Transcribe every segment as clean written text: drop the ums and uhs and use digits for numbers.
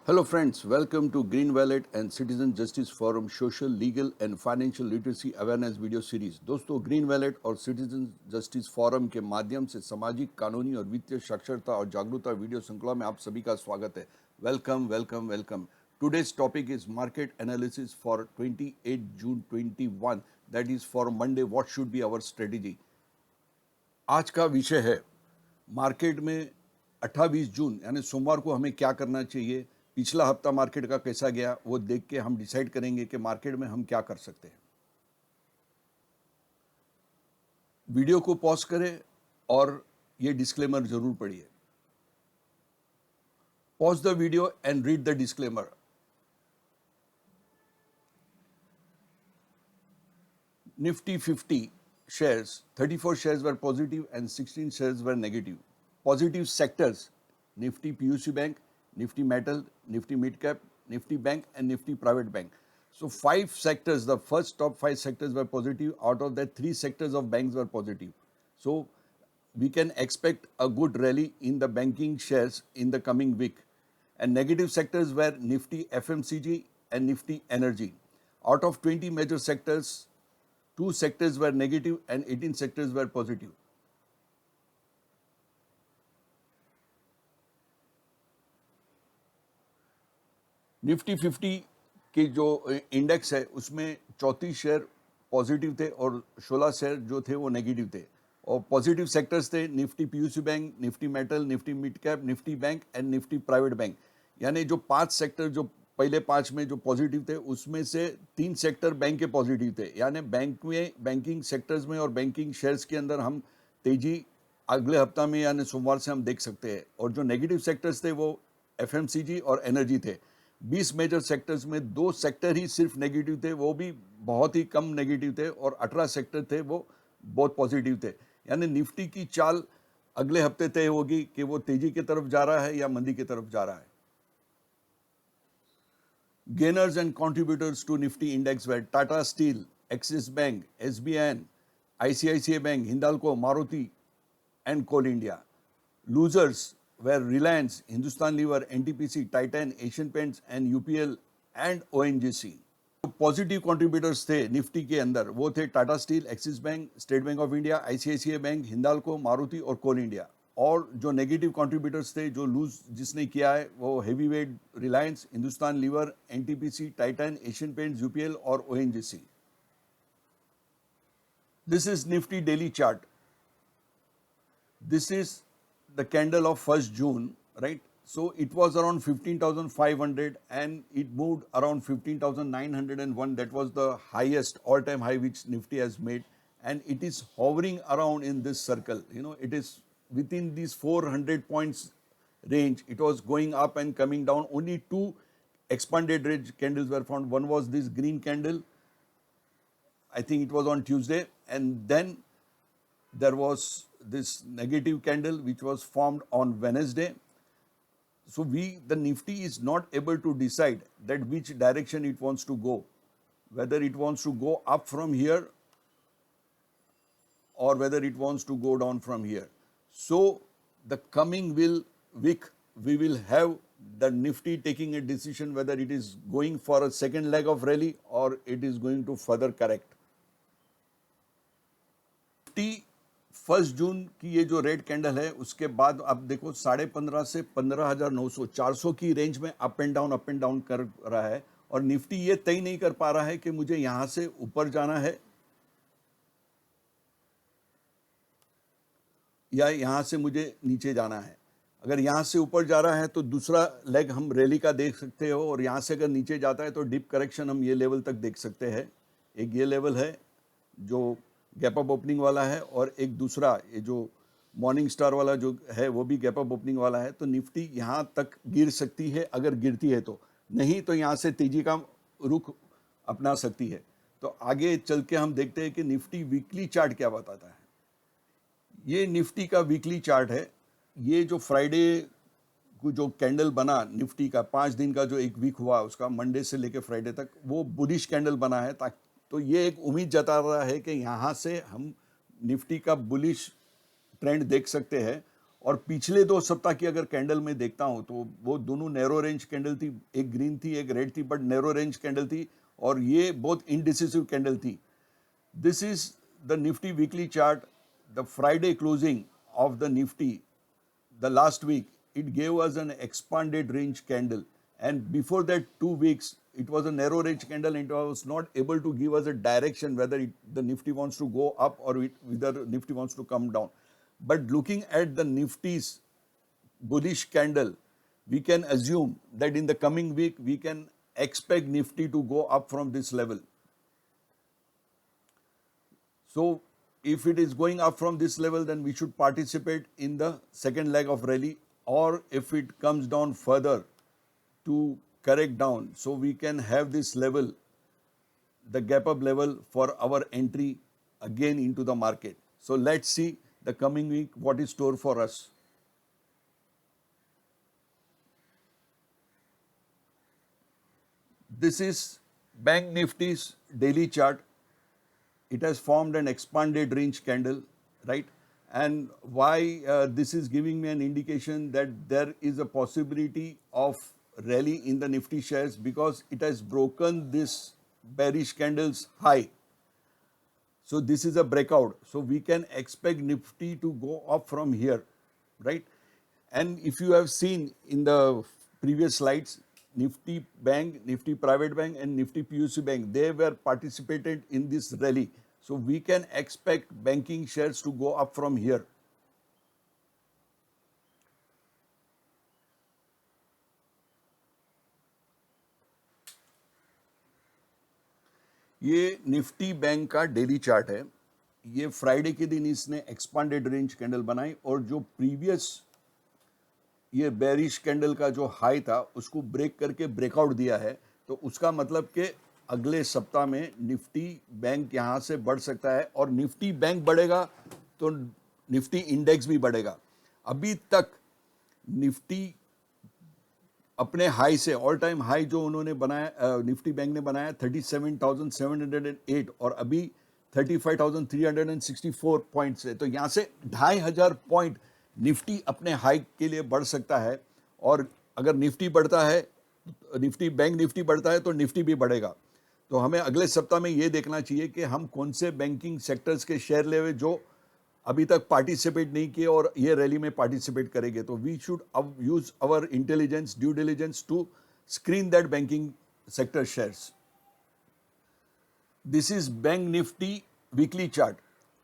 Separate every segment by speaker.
Speaker 1: Hello friends, welcome to Green Wallet and Citizen Justice Forum Social, Legal and Financial Literacy Awareness video series. दोस्तों, green wallet और citizen justice forum के माध्यम से सामाजिक, कानूनी और वित्तीय साक्षरता और जागरूकता वीडियो श्रृंखला में आप सभी का स्वागत है। Welcome welcome welcome. Today's topic is market analysis for 28 June 21, that is for Monday. What should be our strategy. आज का विषय है मार्केट में 28 जून यानी सोमवार को हमें क्या करना चाहिए। पिछला हफ्ता मार्केट का कैसा गया वो देख के हम डिसाइड करेंगे कि मार्केट में हम क्या कर सकते हैं। वीडियो को पॉज करें और ये डिस्क्लेमर जरूर पढ़िए। Pause the video and read the disclaimer. Nifty 50 shares, 34 shares were positive and 16 shares were negative. Positive sectors: Nifty PUC Bank, Nifty Metal, Nifty Mid Cap, Nifty Bank and Nifty Private Bank. So 5 sectors, the first top 5 sectors were positive. Out of that 3 sectors of banks were positive. So we can expect a good rally in the banking shares in the coming week. And negative sectors were Nifty FMCG and Nifty Energy. Out of 20 major sectors, 2 sectors were negative and 18 sectors were positive. Nifty 50 के जो index है उसमें 34 share positive थे और 16 share जो थे वो negative थे। और पॉजिटिव सेक्टर्स थे Nifty PUC bank, Nifty metal, Nifty mid cap, Nifty bank and Nifty private bank. यानी जो 5 सेक्टर जो पहले 5 में जो पॉजिटिव थे उसमें से 3 सेक्टर बैंक के पॉजिटिव थे। यानी बैंक में, बैंकिंग सेक्टर्स में और बैंकिंग शेयर्स के अंदर हम तेजी अगले हफ्ता में यानी सोमवार से हम देख सकते हैं। और जो नेगेटिव सेक्टर्स थे वो एफएमसीजी और एनर्जी थे। 20 मेजर सेक्टर्स में 2 सेक्टर ही सिर्फ नेगेटिव थे, वो भी बहुत ही कम नेगेटिव थे, और 18 सेक्टर थे वो बहुत पॉजिटिव थे। यानी निफ्टी की चाल अगले हफ्ते तय होगी कि वो तेजी की तरफ जा रहा है या मंदी की तरफ जा रहा है। Gainers and contributors to Nifty index were Tata Steel, Axis Bank, SBN, ICICI Bank, Hindalco, Maruti and Coal India. Losers were Reliance, Hindustan Lever, NTPC, Titan, Asian Paints and UPL and ONGC. Positive contributors थे Nifty के अंदर, वो थे Tata steel, axis bank, state bank of India, ICICI bank, Hindalco, Maruti और कोल India. और जो negative contributors थे, जो लूज जिसने किया है, वो heavy weight Reliance, Hindustan Lever, NTPC, Titan, Asian Paints, UPL और ONGC. This is Nifty daily chart. This is the candle of 1st June, right? So it was around 15,500 and it moved around 15,901. That was the highest all-time high which Nifty has made, and it is hovering around in this circle. You know, it is within these 400 points range. It was going up and coming down. Only 2 expanded range candles were found. One was this green candle, I think it was on Tuesday, and then there was this negative candle which was formed on Wednesday. So the Nifty is not able to decide that which direction it wants to go, whether it wants to go up from here or whether it wants to go down from here. So the coming week we will have the Nifty taking a decision whether it is going for a second leg of rally or it is going to further correct. Nifty 1 जून की ये जो red candle है उसके बाद आप देखो 15,500 से 15,900, 400 की रेंज में अप एंड डाउन कर रहा है। और निफ्टी ये तय नहीं कर पा रहा है कि मुझे यहां से ऊपर जाना है या यहां से मुझे नीचे जाना है। अगर यहां से ऊपर जा रहा है तो दूसरा लेग हम रैली का देख सकते हो, और यहां से अगर नीचे जाता है तो डिप करेक्शन हम ये लेवल तक देख सकते हैं। एक ये लेवल है जो गैप अप ओपनिंग वाला है, और एक दूसरा ये जो मॉर्निंग स्टार वाला जो है वो भी गैप अप ओपनिंग वाला है। तो निफ्टी यहाँ तक गिर सकती है अगर गिरती है तो, नहीं तो यहाँ से तेजी का रुख अपना सकती है। तो आगे चल के हम देखते हैं कि निफ्टी वीकली चार्ट क्या बताता है। ये निफ्टी का वीकली चार्ट है। ये जो फ्राइडे को जो कैंडल बना निफ्टी का, 5 दिन का जो एक वीक हुआ उसका, मंडे से लेकर फ्राइडे तक, वो बुलिश कैंडल बना है। तो ये एक उम्मीद जता रहा है कि यहाँ से हम निफ्टी का बुलिश ट्रेंड देख सकते हैं। और पिछले 2 सप्ताह की अगर कैंडल में देखता हूं तो वो दोनों नैरो रेंज कैंडल थी, एक ग्रीन थी एक रेड थी, बट नैरो रेंज कैंडल थी और ये बहुत इनडिसिसिव कैंडल थी. This is the Nifty weekly chart, the Friday closing of the Nifty, the last week. It gave us an expanded range candle, and before that 2 weeks it was a narrow range candle and it was not able to give us a direction whether the Nifty wants to go up or whether Nifty wants to come down. But looking at the Nifty's bullish candle, we can assume that in the coming week we can expect Nifty to go up from this level. So if it is going up from this level, then we should participate in the second leg of rally, or if it comes down further to correct down, so we can have this level, the gap up level for our entry again into the market. So let's see the coming week what is store for us. This is Bank Nifty's daily chart. It has formed an expanded range candle, right? And why this is giving me an indication that there is a possibility of rally in the Nifty shares, because it has broken this bearish candle's high. So this is a breakout. So we can expect Nifty to go up from here, right? And if you have seen in the previous slides, Nifty Bank, Nifty Private Bank and Nifty PUC Bank, they were participated in this rally. So we can expect banking shares to go up from here. ये Nifty bank का daily chart है. ये Friday के दिन इसने expanded range candle बनाई और जो प्रीवियस ये बेरिश कैंडल का जो हाई था उसको ब्रेक करके ब्रेकआउट दिया है. तो उसका मतलब कि अगले सप्ताह में निफ्टी बैंक यहाँ से बढ़ सकता है और निफ्टी बैंक बढ़ेगा तो निफ्टी इंडेक्स भी बढ़ेगा. अभी तक निफ्टी अपने हाई से, ऑल टाइम हाई जो उन्होंने बनाया, निफ्टी बैंक ने बनाया 37,708 और अभी 35,364 पॉइंट्स है. तो यहाँ से 2,500 पॉइंट निफ्टी अपने हाई के लिए बढ़ सकता है. और अगर निफ्टी बढ़ता है, निफ्टी बैंक निफ्टी बढ़ता है तो निफ्टी भी बढ़ेगा. तो हमें अगले सप्ताह में ये देखना चाहिए कि हम कौन से बैंकिंग सेक्टर्स के शेयर ले हुए जो अभी तक पार्टिसिपेट नहीं किए और ये रैली में पार्टिसिपेट करेंगे. तो we should use our intelligence, due diligence to screen that banking sector shares. This is Bank Nifty weekly chart.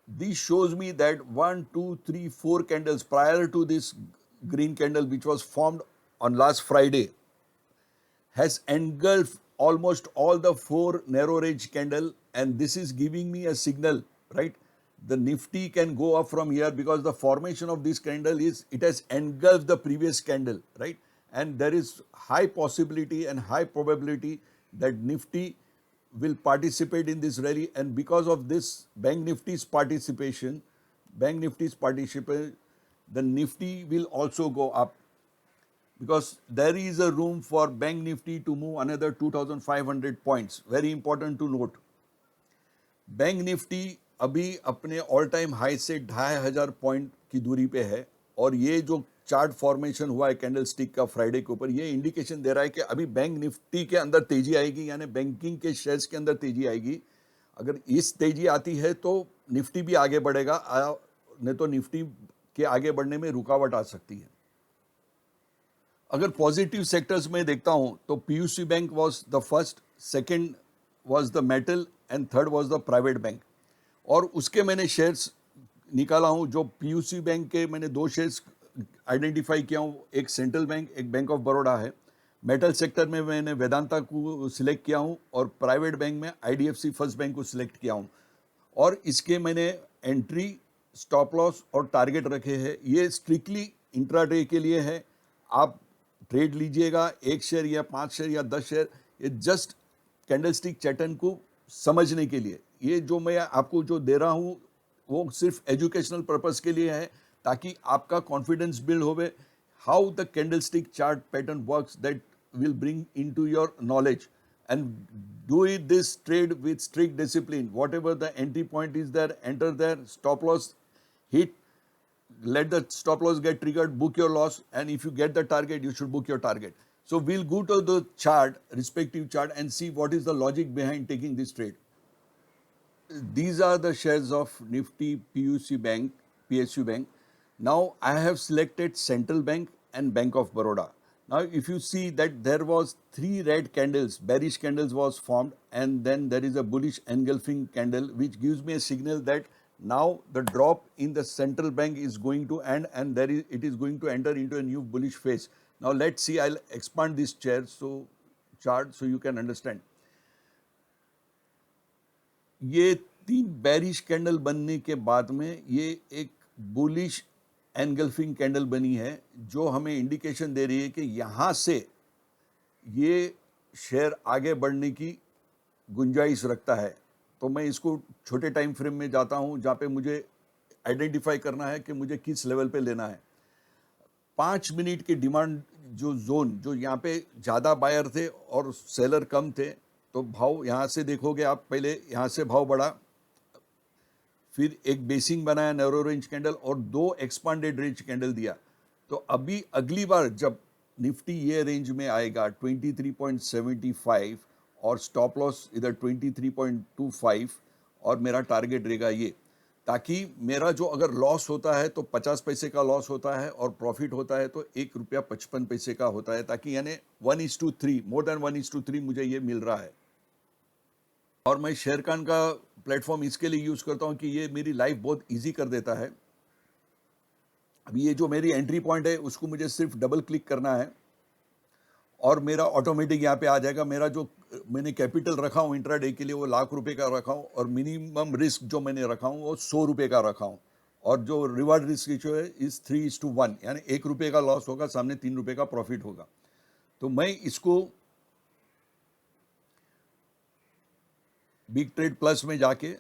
Speaker 1: This shows me that 1, 2, 3, 4 candles prior to this green candle which was formed on last Friday has engulfed almost all the 4 narrow range candle, and this is giving me a signal, right? The Nifty can go up from here because the formation of this candle is, it has engulfed the previous candle, right? And there is high possibility and high probability that Nifty will participate in this rally, and because of this Bank Nifty's participation, the Nifty will also go up, because there is a room for Bank Nifty to move another 2,500 points. Very important to note. Bank Nifty अभी अपने all time high से 2,500 point की दूरी पे है और ये जो चार्ट फॉर्मेशन हुआ है कैंडल स्टिक का फ्राइडे के ऊपर, ये इंडिकेशन दे रहा है कि अभी बैंक निफ्टी के अंदर तेजी आएगी, यानी बैंकिंग के शेयर्स के अंदर तेजी आएगी. अगर इस तेजी आती है तो निफ्टी भी आगे बढ़ेगा, नहीं तो निफ्टी के आगे बढ़ने में रुकावट आ सकती है. अगर पॉजिटिव सेक्टर्स में देखता हूं तो PUC bank was the first, second was the metal and third was the private bank. और उसके मैंने शेयर्स निकाला हूं. जो पीयूसी बैंक के मैंने 2 शेयर्स आइडेंटिफाई किया हूं, एक सेंट्रल बैंक, एक बैंक ऑफ बड़ौदा है. मेटल सेक्टर में मैंने वेदांता को सिलेक्ट किया हूं और प्राइवेट बैंक में आईडीएफसी फर्स्ट बैंक को सिलेक्ट किया हूं. और इसके मैंने एंट्री, स्टॉप लॉस और टारगेट रखे हैं. ये स्ट्रिक्टली इंट्राडे के लिए है. आप ट्रेड लीजिएगा 1 शेयर या 5 शेयर या 10 शेयर, ये जस्ट कैंडलस्टिक पैटर्न को समझने के लिए. ये जो मैं आपको जो दे रहा हूँ वो सिर्फ एजुकेशनल पर्पस के लिए है, ताकि आपका कॉन्फिडेंस बिल्ड होवे how the candlestick chart pattern works, that will bring into your knowledge. And do it this trade with strict discipline. Whatever the entry point is there, enter there, stop loss hit, let the stop loss get triggered, book your loss, and if you get the target, you should book your target. So we'll go to the chart, respective chart, and see what is the logic behind taking this trade. These are the shares of Nifty PSU Bank. Now I have selected Central Bank and Bank of Baroda. Now if you see that there was 3 red candles, bearish candles was formed, and then there is a bullish engulfing candle, which gives me a signal that now the drop in the Central Bank is going to end, and it is going to enter into a new bullish phase. Now let's see, I'll expand this chart so you can understand. ये 3 bearish candle बनने के बाद में ये एक bullish engulfing candle बनी है, जो हमें इंडिकेशन दे रही है कि यहाँ से ये शेयर आगे बढ़ने की गुंजाइश रखता है. तो मैं इसको छोटे टाइम फ्रेम में जाता हूँ, जहाँ पे मुझे आइडेंटिफाई करना है कि मुझे किस लेवल पे लेना है. 5 मिनट के डिमांड जो जोन, जो यहाँ पे ज़्यादा बायर थे और सेलर कम थे, तो भाव यहाँ से देखोगे आप, पहले यहाँ से भाव बढ़ा, फिर एक बेसिंग बनाया नैरो रेंज कैंडल और 2 एक्सपांडेड रेंज कैंडल दिया. तो अभी अगली बार जब निफ्टी ये रेंज में आएगा 23.75 और स्टॉप लॉस इधर 23.25 और मेरा टारगेट रहेगा ये, ताकि मेरा जो अगर लॉस होता है तो 50 पैसे का लॉस होता है और प्रॉफिट होता है तो ₹1.55 का होता है, ताकि यानी 1:3, मोर देन 1:3 मुझे ये मिल रहा है. और मैं शेयर खान का प्लेटफॉर्म इसके लिए यूज़ करता हूँ कि ये मेरी लाइफ बहुत इजी कर देता है. अभी ये जो मेरी एंट्री पॉइंट है उसको मुझे सिर्फ डबल क्लिक करना है और मेरा ऑटोमेटिक यहाँ पे आ जाएगा. मेरा जो मैंने कैपिटल रखा हूँ इंट्राडे के लिए वो ₹1,00,000 का रखा हूँ और मिनिमम रिस्क जो मैंने रखा हूँ वो ₹100 का रखा हूँ, और जो रिवार्ड रिस्क रेशियो है इस 3:1, यानी ₹1 का लॉस होगा, सामने ₹3 का प्रॉफिट होगा. तो मैं इसको बिग ट्रेड प्लस में जाके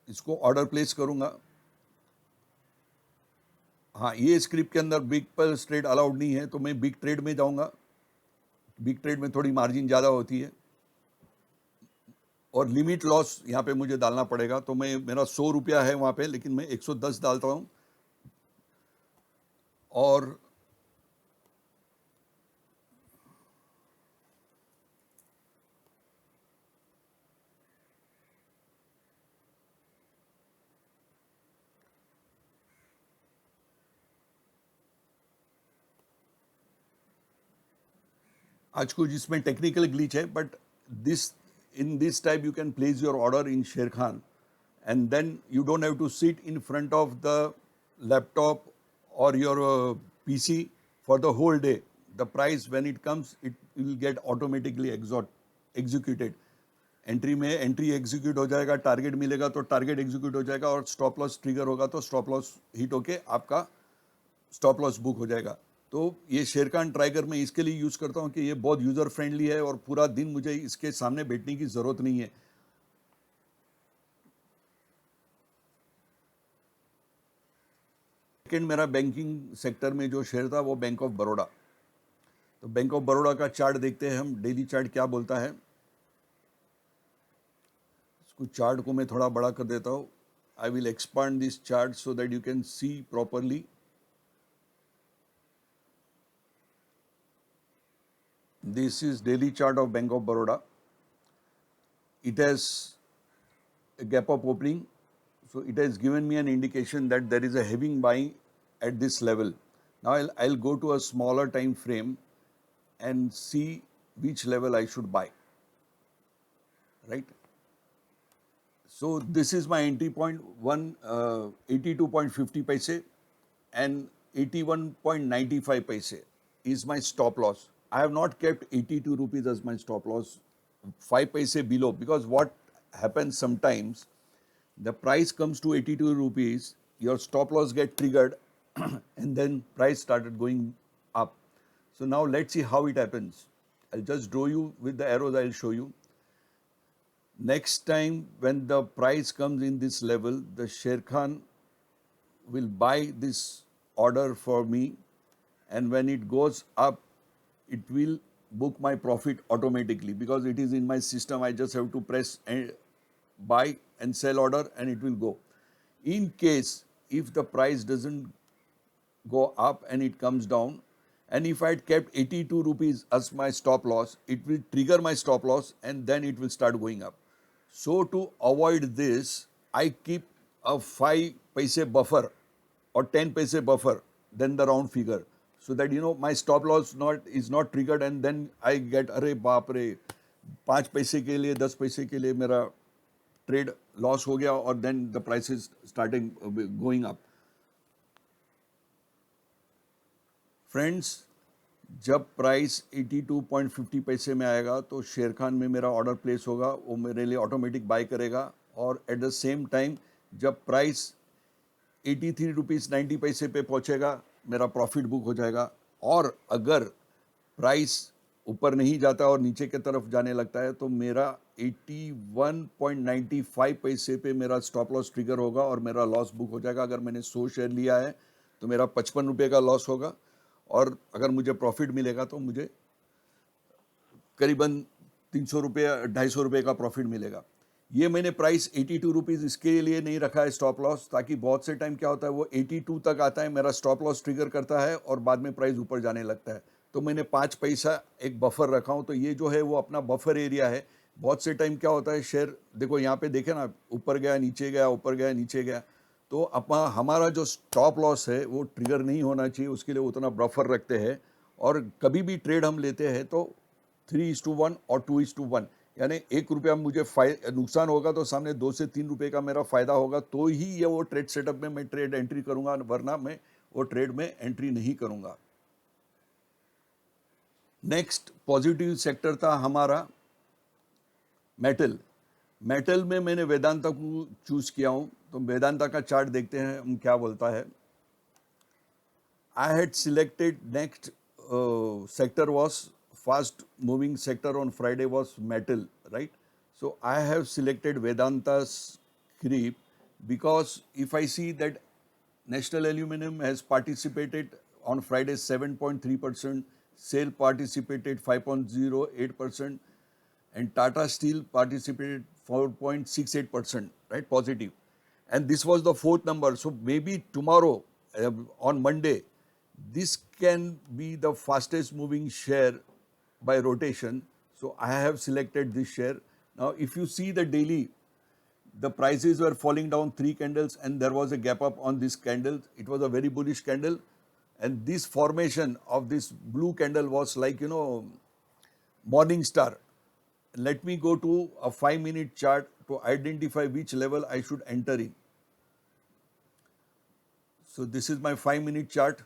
Speaker 1: इसको ऑर्डर प्लेस करूंगा. हाँ, ये स्क्रिप्ट के अंदर बिग प्लस ट्रेड अलाउड नहीं है, तो मैं बिग ट्रेड में जाऊंगा. बिग ट्रेड में थोड़ी मार्जिन ज़्यादा होती है और लिमिट लॉस यहाँ पे मुझे डालना पड़ेगा. तो मेरा ₹100 है वहाँ पे, लेकिन मैं 110 डालता हूँ. और आज को जिसमें टेक्निकल ग्लिच है, but in this type you can place your order in Sher Khan, and then you don't have to sit in front of the laptop or your PC for the whole day. The price when it comes, it will get automatically executed. Entry में entry execute हो जाएगा, target मिलेगा तो target execute हो जाएगा, और stop loss trigger होगा तो स्टॉप लॉस हिट होके आपका स्टॉप लॉस बुक हो जाएगा. तो ये शेर खान ट्राइगर मैं इसके लिए यूज़ करता हूँ कि ये बहुत यूज़र फ्रेंडली है और पूरा दिन मुझे इसके सामने बैठने की ज़रूरत नहीं है. सेकेंड मेरा बैंकिंग सेक्टर में जो शेयर था वो बैंक ऑफ बड़ौदा. तो बैंक ऑफ बड़ौदा का चार्ट देखते हैं हम, डेली चार्ट क्या बोलता है. इसको चार्ट को मैं थोड़ा बड़ा कर देता हूँ. I will expand this chart so that you can see properly. This is daily chart of Bank of Baroda. It has a gap up opening, so it has given me an indication that there is a heavy buying at this level. Now I'll go to a smaller time frame and see which level I should buy. Right. So this is my entry point, 82.50 paise and 81.95 paise is my stop loss. I have not kept 82 rupees as my stop loss, 5 paise below, because what happens sometimes, the price comes to 82 rupees, your stop loss get triggered and then price started going up. So now let's see how it happens. I'll just draw you with the arrows, I'll show you. Next time when the price comes in this level, the Sher Khan will buy this order for me, and when it goes up, it will book my profit automatically because it is in my system. I just have to press buy and sell order and it will go. In case if the price doesn't go up and it comes down, and if I had kept 82 rupees as my stop loss, it will trigger my stop loss and then it will start going up. So to avoid this, I keep a 5 paise buffer or 10 paise buffer than the round figure, so that my stop loss is not triggered and then I get अरे बाप रे 5 पैसे के लिए 10 पैसे के लिए मेरा ट्रेड लॉस हो गया और then the price is starting going up. Friends, जब प्राइस 82.50 पैसे में आएगा तो शेर खान में मेरा ऑर्डर प्लेस होगा, वो मेरे लिए ऑटोमेटिक बाय करेगा, और एट द सेम टाइम जब प्राइस 83 रुपीज़ 90 पैसे पे पहुंचेगा मेरा प्रॉफिट बुक हो जाएगा. और अगर प्राइस ऊपर नहीं जाता और नीचे की तरफ जाने लगता है तो मेरा 81.95 पैसे पे मेरा स्टॉप लॉस ट्रिगर होगा और मेरा लॉस बुक हो जाएगा. अगर मैंने 100 शेयर लिया है तो मेरा 55 रुपये का लॉस होगा, और अगर मुझे प्रॉफिट मिलेगा तो मुझे करीबन 300 रुपये 250 रुपये का प्रॉफिट मिलेगा. ये मैंने प्राइस 82 रुपीज़ इसके लिए नहीं रखा है स्टॉप लॉस, ताकि बहुत से टाइम क्या होता है वो 82 तक आता है, मेरा स्टॉप लॉस ट्रिगर करता है और बाद में प्राइस ऊपर जाने लगता है, तो मैंने 5 पैसा एक बफर रखा हूँ. तो ये जो है वो अपना बफर एरिया है. बहुत से टाइम क्या होता है शेयर, देखो यहाँ पे देखे ना, ऊपर गया नीचे गया, ऊपर गया नीचे गया, तो हमारा जो स्टॉप लॉस है वो ट्रिगर नहीं होना चाहिए, उसके लिए उतना बफर रखते हैं. और कभी भी ट्रेड हम लेते हैं तो 3:1 और 2:1, यानी 1 रुपया मुझे नुकसान होगा तो सामने 2 से 3 रुपये का मेरा फ़ायदा होगा, तो ही ये वो ट्रेड सेटअप में मैं ट्रेड एंट्री करूँगा, वरना मैं वो ट्रेड में एंट्री नहीं करूँगा. नेक्स्ट पॉजिटिव सेक्टर था हमारा मेटल. मेटल में मैंने वेदांता को चूज़ किया हूँ, तो वेदांता का चार्ट देखते हैं हम क्या बोलता है. I had selected next sector was fast moving sector on Friday was metal, right? So I have selected Vedanta's creep because if I see that National Aluminum has participated on Friday 7.3%, SAIL participated 5.08%, and Tata Steel participated 4.68%, right, positive. And this was the fourth number. So maybe tomorrow on Monday, this can be the fastest moving share by rotation. So I have selected this share. Now if you see the daily, the prices were falling down 3 candles and there was a gap up on this candle. It was a very bullish candle, and this formation of this blue candle was like morning star. Let me go to a 5-minute chart to identify which level I should enter in. So this is my 5-minute chart.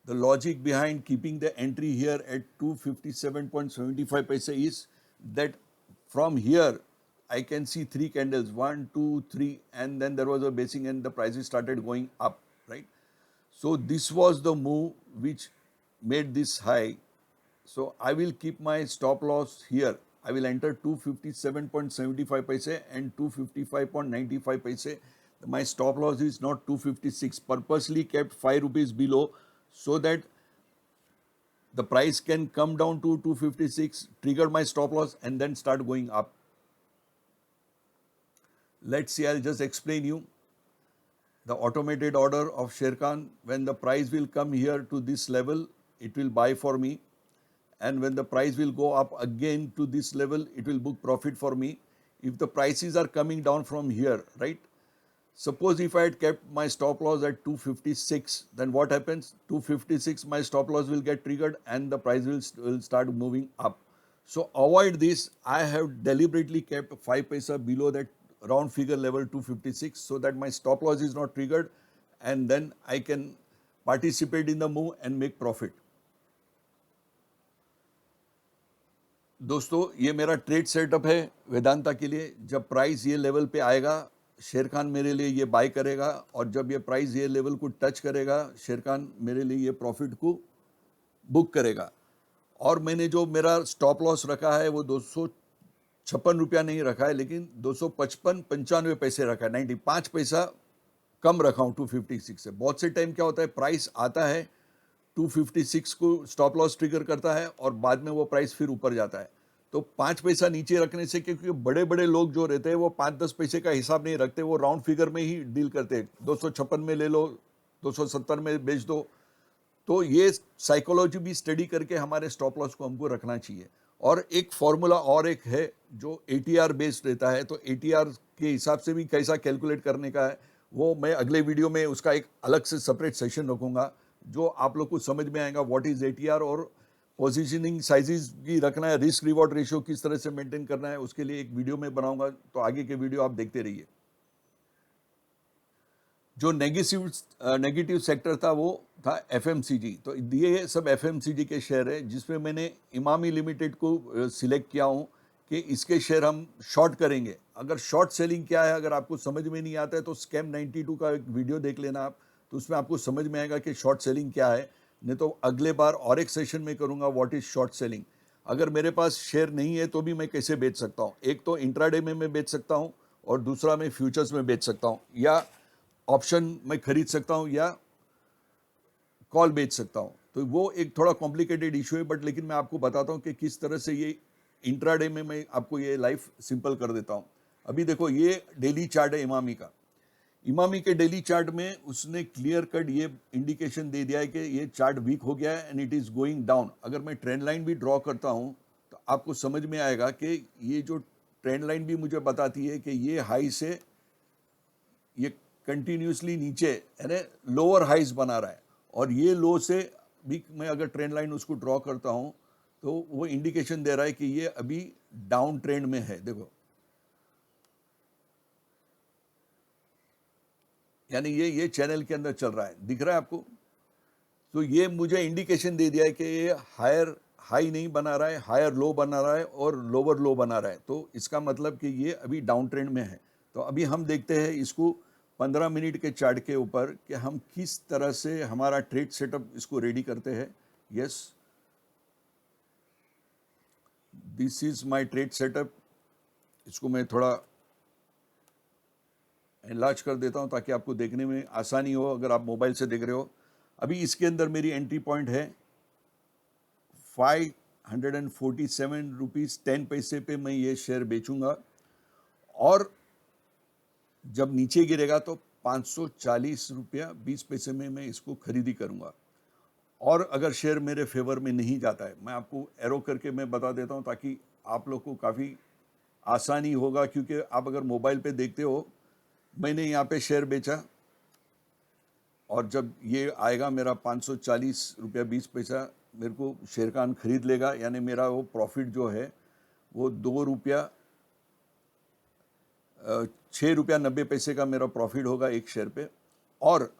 Speaker 1: The logic behind keeping the entry here at 257.75 paise is that from here I can see 3 candles, 1, 2, 3, and then there was a basing and the prices started going up, right? So this was the move which made this high. So I will keep my stop loss here. I will enter 257.75 paise and 255.95 paise. My stop loss is not 256. Purposely kept 5 rupees below so that the price can come down to 256, trigger my stop loss and then start going up. Let's see, I'll just explain you. The automated order of Sher Khan, when the price will come here to this level, it will buy for me. And when the price will go up again to this level, it will book profit for me. If the prices are coming down from here, right? Suppose if I had kept my stop loss at 256, then what happens? 256, my stop loss will get triggered and the price will start moving up. So avoid this. I have deliberately kept 5 paisa below that round figure level 256 so that my stop loss is not triggered and then I can participate in the move and make profit. दोस्तों, ये मेरा trade setup है वेदांता के लिए. जब price ये level पे आएगा, शेर खान मेरे लिए ये बाय करेगा, और जब ये प्राइस ये लेवल को टच करेगा, शेर खान मेरे लिए ये प्रॉफिट को बुक करेगा. और मैंने जो मेरा स्टॉप लॉस रखा है वो 256 रुपया नहीं रखा है, लेकिन 255.95 पैसे रखा है. 95 पैसा कम रखा हूँ 256 से. बहुत से टाइम क्या होता है, प्राइस आता है 256 को स्टॉप लॉस ट्रिगर करता है और बाद में वो प्राइस फिर ऊपर जाता है. तो 5 पैसा नीचे रखने से, क्योंकि बड़े बड़े लोग जो रहते हैं वो 5-10 पैसे का हिसाब नहीं रखते, वो राउंड फिगर में ही डील करते हैं। 256 में ले लो, 270 में बेच दो। तो ये साइकोलॉजी भी स्टडी करके हमारे स्टॉप लॉस को हमको रखना चाहिए। और एक फॉर्मूला और एक है जो एटीआर बेस्ड रहता है, तो एटीआर के हिसाब से भी कैसा कैलकुलेट करने का है, वो मैं अगले वीडियो में उसका एक अलग से सेपरेट सेशन रखूंगा, जो आप लोग को समझ में आएगा व्हाट इज एटीआर, और पोजीशनिंग साइजेस भी रखना है, रिस्क रिवॉर्ड रेशियो किस तरह से मेंटेन करना है, उसके लिए एक वीडियो में बनाऊंगा। तो आगे के वीडियो आप देखते रहिए। जो नेगेटिव सेक्टर था वो था एफएमसीजी। तो ये सब एफएमसीजी के शेयर है, जिसमें मैंने इमामी लिमिटेड को सिलेक्ट किया हूँ कि इसके शेयर हम शॉर्ट करेंगे। अगर शॉर्ट सेलिंग क्या है अगर आपको समझ में नहीं आता है तो स्कैम 92 का एक वीडियो देख लेना आप, तो उसमें आपको समझ में आएगा कि शॉर्ट सेलिंग क्या है। नहीं तो अगले बार और एक सेशन में करूँगा व्हाट इज शॉर्ट सेलिंग। अगर मेरे पास शेयर नहीं है तो भी मैं कैसे बेच सकता हूँ, एक तो इंट्राडे में मैं बेच सकता हूँ और दूसरा मैं फ्यूचर्स में बेच सकता हूँ, या ऑप्शन मैं खरीद सकता हूँ, या कॉल बेच सकता हूँ। तो वो एक थोड़ा कॉम्प्लिकेटेड इशू है, बट लेकिन मैं आपको बताता हूँ कि किस तरह से ये इंट्राडे में मैं आपको ये लाइफ सिंपल कर देता हूँ। अभी देखो ये डेली चार्ट है इमामी का। इमामी के डेली चार्ट में उसने क्लियर कट ये इंडिकेशन दे दिया है कि ये चार्ट वीक हो गया है and it is going down. अगर मैं ट्रेंड लाइन भी ड्रॉ करता हूँ तो आपको समझ में आएगा कि ये जो ट्रेंड लाइन भी मुझे बताती है कि ये हाई से ये कंटिन्यूसली नीचे यानी लोअर हाइज बना रहा है, और ये लो से भी मैं अगर ट्रेंड लाइन उसको ड्रॉ करता हूँ तो वो इंडिकेशन दे रहा है कि ये अभी डाउन ट्रेंड में है। देखो यानी ये चैनल के अंदर चल रहा है, दिख रहा है आपको। तो ये मुझे इंडिकेशन दे दिया है कि ये हायर हाई नहीं बना रहा है, हायर लो बना रहा है और लोअर लो बना रहा है। तो इसका मतलब कि ये अभी डाउन ट्रेंड में है। तो अभी हम देखते हैं इसको 15 मिनट के चार्ट के ऊपर कि हम किस तरह से हमारा ट्रेड सेटअप इसको रेडी करते हैं। Yes, this is my trade setup. इसको मैं थोड़ा एनलार्ज कर देता हूं ताकि आपको देखने में आसानी हो अगर आप मोबाइल से देख रहे हो। अभी इसके अंदर मेरी एंट्री पॉइंट है 547 रुपीज़ 10 पैसे पे मैं ये शेयर बेचूंगा, और जब नीचे गिरेगा तो 540 रुपया 20 पैसे में मैं इसको खरीदी करूंगा। और अगर शेयर मेरे फेवर में नहीं जाता है, मैं आपको एरो करके मैं बता देता हूं ताकि आप लोग को काफ़ी आसानी होगा, क्योंकि आप अगर मोबाइल पे देखते हो, मैंने यहाँ पे शेयर बेचा और जब ये आएगा मेरा 540 रुपया 20 पैसा मेरे को शेयर का खरीद लेगा, यानी मेरा वो प्रॉफिट जो है वो 6 रुपया 90 पैसे का मेरा प्रॉफिट होगा एक शेयर पे। और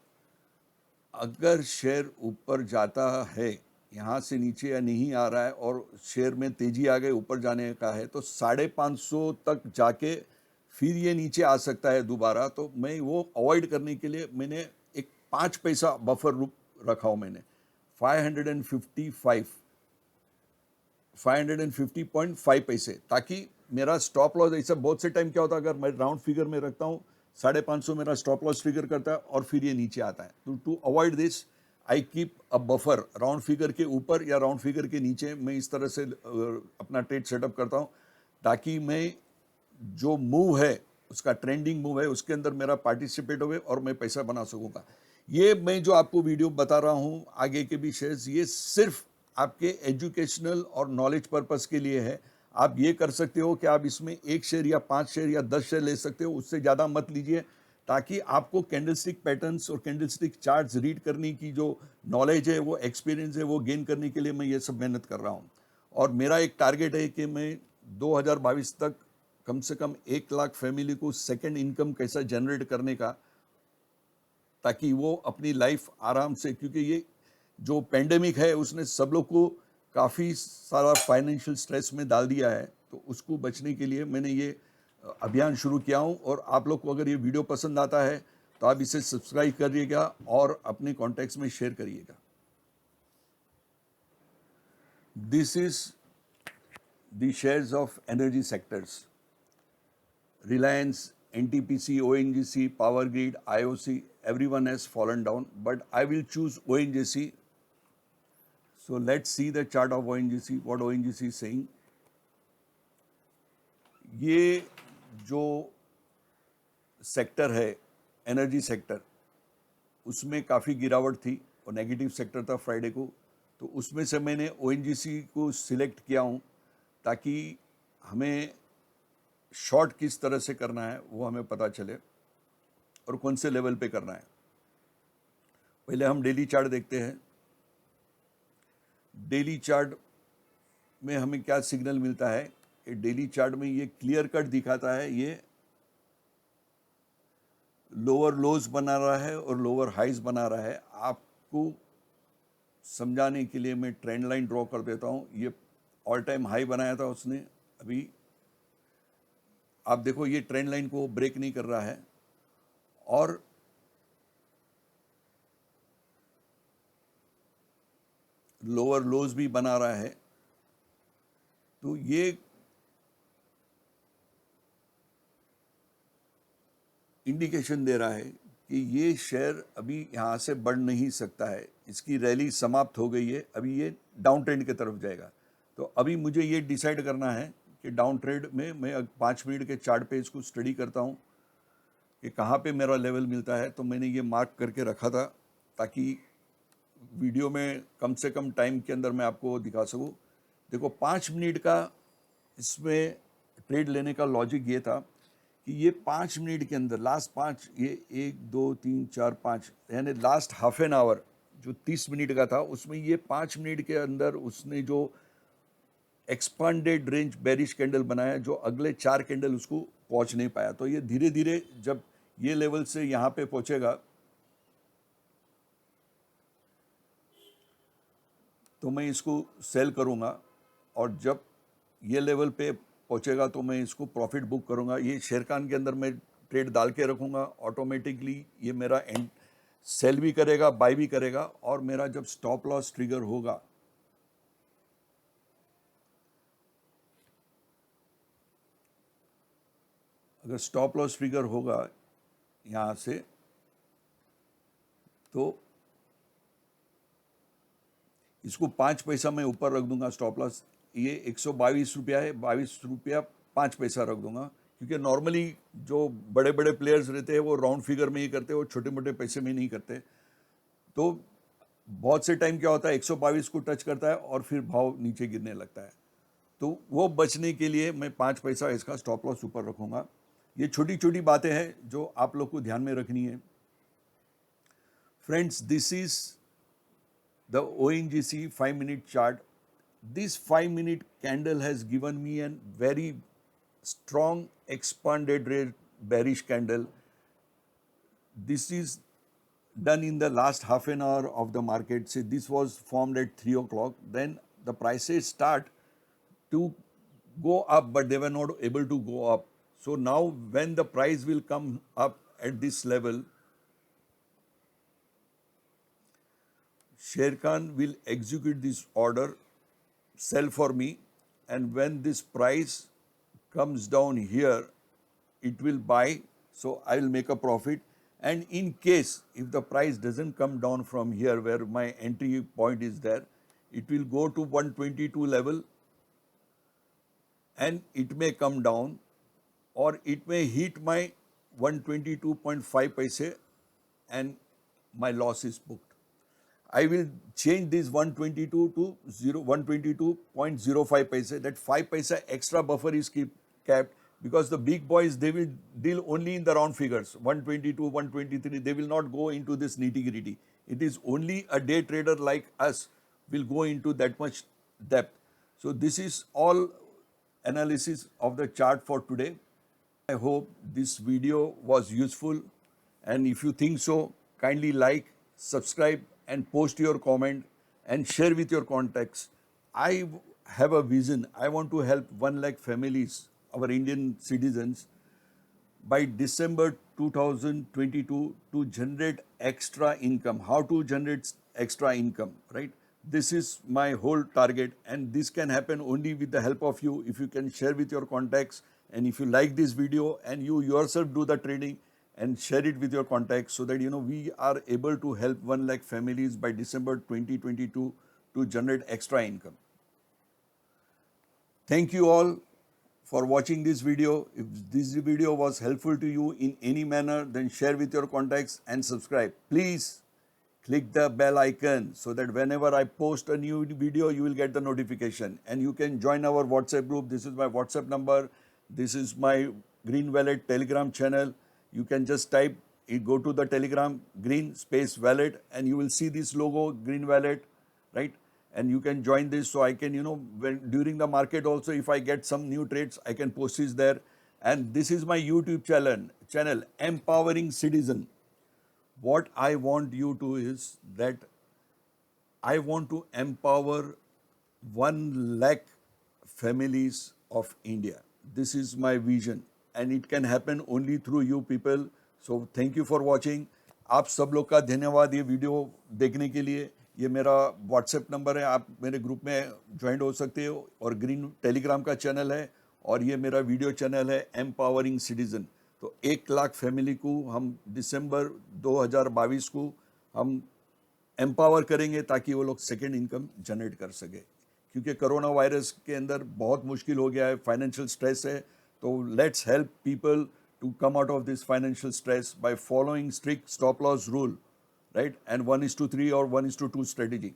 Speaker 1: अगर शेयर ऊपर जाता है, यहाँ से नीचे या नहीं आ रहा है और शेयर में तेजी आ गई ऊपर जाने का है, तो 550 तक जाके फिर ये नीचे आ सकता है दोबारा। तो मैं वो अवॉइड करने के लिए मैंने एक 5 पैसा बफर रूप रखा हो मैंने 550.5 पैसे, ताकि मेरा स्टॉप लॉस, ऐसा बहुत से टाइम क्या होता है अगर मैं राउंड फिगर में रखता हूँ 550 मेरा स्टॉप लॉस फिगर करता है और फिर ये नीचे आता है। तो to avoid this I keep a buffer round figure के ऊपर या राउंड फिगर के नीचे। मैं इस तरह से अपना ट्रेड सेटअप करता हूँ ताकि मैं जो मूव है उसका ट्रेंडिंग मूव है उसके अंदर मेरा पार्टिसिपेट होवे और मैं पैसा बना सकूँगा। ये मैं जो आपको वीडियो बता रहा हूँ आगे के भी शेयर्स, ये सिर्फ आपके एजुकेशनल और नॉलेज पर्पस के लिए है। आप ये कर सकते हो कि आप इसमें 1 शेयर या 5 शेयर या 10 शेयर ले सकते हो, उससे ज़्यादा मत लीजिए, ताकि आपको कैंडलस्टिक पैटर्न्स और कैंडलस्टिक चार्ट्स रीड करने की जो नॉलेज है, वो एक्सपीरियंस है, वो गेन करने के लिए मैं ये सब मेहनत कर रहा हूँ। और मेरा एक टारगेट है कि मैं 2022 तक कम से कम 1 लाख फैमिली को सेकेंड इनकम कैसा जनरेट करने का, ताकि वो अपनी लाइफ आराम से, क्योंकि ये जो पेंडेमिक है उसने सब लोग को काफ़ी सारा फाइनेंशियल स्ट्रेस में डाल दिया है। तो उसको बचने के लिए मैंने ये अभियान शुरू किया हूँ। और आप लोग को अगर ये वीडियो पसंद आता है तो आप इसे सब्सक्राइब करिएगा और अपने कॉन्टैक्ट्स में शेयर करिएगा। This is the shares of energy sectors, Reliance, NTPC, ONGC, Power Grid, IOC, everyone has fallen down, but I will choose ONGC. So let's see the chart of ONGC, what ONGC is saying. ये जो sector है energy sector, उसमें काफ़ी गिरावट थी और negative sector था Friday को, तो उसमें से मैंने ओएनजीसी को सिलेक्ट किया हूँ ताकि हमें शॉर्ट किस तरह से करना है वो हमें पता चले और कौन से लेवल पे करना है। पहले हम डेली चार्ट देखते हैं। डेली चार्ट में हमें क्या सिग्नल मिलता है कि डेली चार्ट में ये क्लियर कट दिखाता है, ये लोअर लोज बना रहा है और लोअर हाइज बना रहा है। आपको समझाने के लिए मैं ट्रेंड लाइन ड्रॉ कर देता हूँ। ये ऑल टाइम हाई बनाया था उसने, अभी आप देखो ये ट्रेंड लाइन को ब्रेक नहीं कर रहा है और लोअर लोज भी बना रहा है। तो ये इंडिकेशन दे रहा है कि ये शेयर अभी यहाँ से बढ़ नहीं सकता है, इसकी रैली समाप्त हो गई है, अभी ये डाउन ट्रेंड की तरफ जाएगा। तो अभी मुझे ये डिसाइड करना है कि डाउन ट्रेंड में मैं 5 मिनट के चार्ट पे इसको स्टडी करता हूँ कि कहाँ पे मेरा लेवल मिलता है। तो मैंने ये मार्क करके रखा था ताकि वीडियो में कम से कम टाइम के अंदर मैं आपको दिखा सकूँ। देखो 5 मिनट का इसमें ट्रेड लेने का लॉजिक ये था कि ये 5 मिनट के अंदर लास्ट 5, ये 1 2 3 4 5 यानी लास्ट हाफ एन आवर जो 30 मिनट का था, उसमें ये 5 मिनट के अंदर उसने जो एक्सपांडेड रेंज बेरिश कैंडल बनाया, जो अगले 4 कैंडल उसको पहुंच नहीं पाया। तो ये धीरे धीरे जब ये लेवल से यहाँ पे पहुंचेगा तो मैं इसको सेल करूँगा और जब ये लेवल पे पहुंचेगा तो मैं इसको प्रॉफिट बुक करूँगा। ये शेर खान के अंदर मैं ट्रेड डाल के रखूँगा, ऑटोमेटिकली ये मेरा एंड सेल भी करेगा, बाय भी करेगा। और मेरा जब स्टॉप लॉस ट्रिगर होगा, अगर स्टॉप लॉस ट्रिगर होगा यहाँ से, तो इसको 5 पैसा मैं ऊपर रख दूंगा स्टॉप लॉस। ये 122 रुपया है, 22 रुपया 5 पैसा रख दूंगा, क्योंकि नॉर्मली जो बड़े बड़े प्लेयर्स रहते हैं वो राउंड फिगर में ही करते हैं, वो छोटे मोटे पैसे में नहीं करते। तो बहुत से टाइम क्या होता है 122 को टच करता है और फिर भाव नीचे गिरने लगता है। तो वो बचने के लिए मैं 5 पैसा इसका स्टॉप लॉस ऊपर रखूँगा। ये छोटी छोटी बातें हैं जो आप लोग को ध्यान में रखनी है। Friends, this is the ONGC 5-minute chart. This 5-minute candle has given me a very strong expanded red bearish candle. This is done in the last half an hour of the market. Say this was formed at 3 o'clock. Then the prices start to go up, but they were not able to go up. So now when the price will come up at this level, Sher Khan will execute this order, sell for me, and when this price comes down here, it will buy, so I will make a profit. And in case if the price doesn't come down from here where my entry point is there, it will go to 122 level and it may come down, or it may hit my 122.5 paise and my loss is booked. I will change this 122 to 122.05 paise. That 5 paise extra buffer is kept because the big boys, they will deal only in the round figures, 122, 123. They will not go into this nitty gritty. It is only a day trader like us will go into that much depth. So this is all analysis of the chart for today. I hope this video was useful, and if you think so, kindly like, subscribe and post your comment and share with your contacts. I have a vision. I want to help 1 lakh families, our Indian citizens, by December 2022 to generate extra income. How to generate extra income, right? This is my whole target, and this can happen only with the help of you. If you can share with your contacts, and if you like this video and you yourself do the trading and share it with your contacts, so that we are able to help 1 lakh families by December 2022 to generate extra income. Thank you all for watching this video. If this video was helpful to you in any manner, then share with your contacts and subscribe. Please click the bell icon so that whenever I post a new video, you will get the notification. And you can join our WhatsApp group. This is my WhatsApp number. This is my Green Wallet Telegram channel. You can just type, go to the Telegram, Green Space Wallet, and you will see this logo, Green Wallet, right? And you can join this, so I can, when during the market also, if I get some new trades, I can post this there. And this is my YouTube channel, Empowering Citizen. What I want you to is that I want to empower 1 lakh families of India. This is my vision, and it can happen only through you people. So thank you for watching. आप सब लोग का धन्यवाद ये video देखने के लिए. ये मेरा व्हाट्सएप नंबर है, आप मेरे ग्रुप में ज्वाइन हो सकते हो, और ग्रीन टेलीग्राम का चैनल है, और ये मेरा वीडियो चैनल है एम्पावरिंग सिटीजन. तो 1 लाख फैमिली को हम दिसंबर 2022 को हम एम्पावर करेंगे ताकि वो लोग सेकेंड इनकम जनरेट कर सके. क्योंकि कोरोना वायरस के अंदर बहुत मुश्किल हो गया है, फाइनेंशियल स्ट्रेस है. तो let's help people to come out of this financial stress by following strict stop loss rule, right? And 1:3 or 1:2 strategy.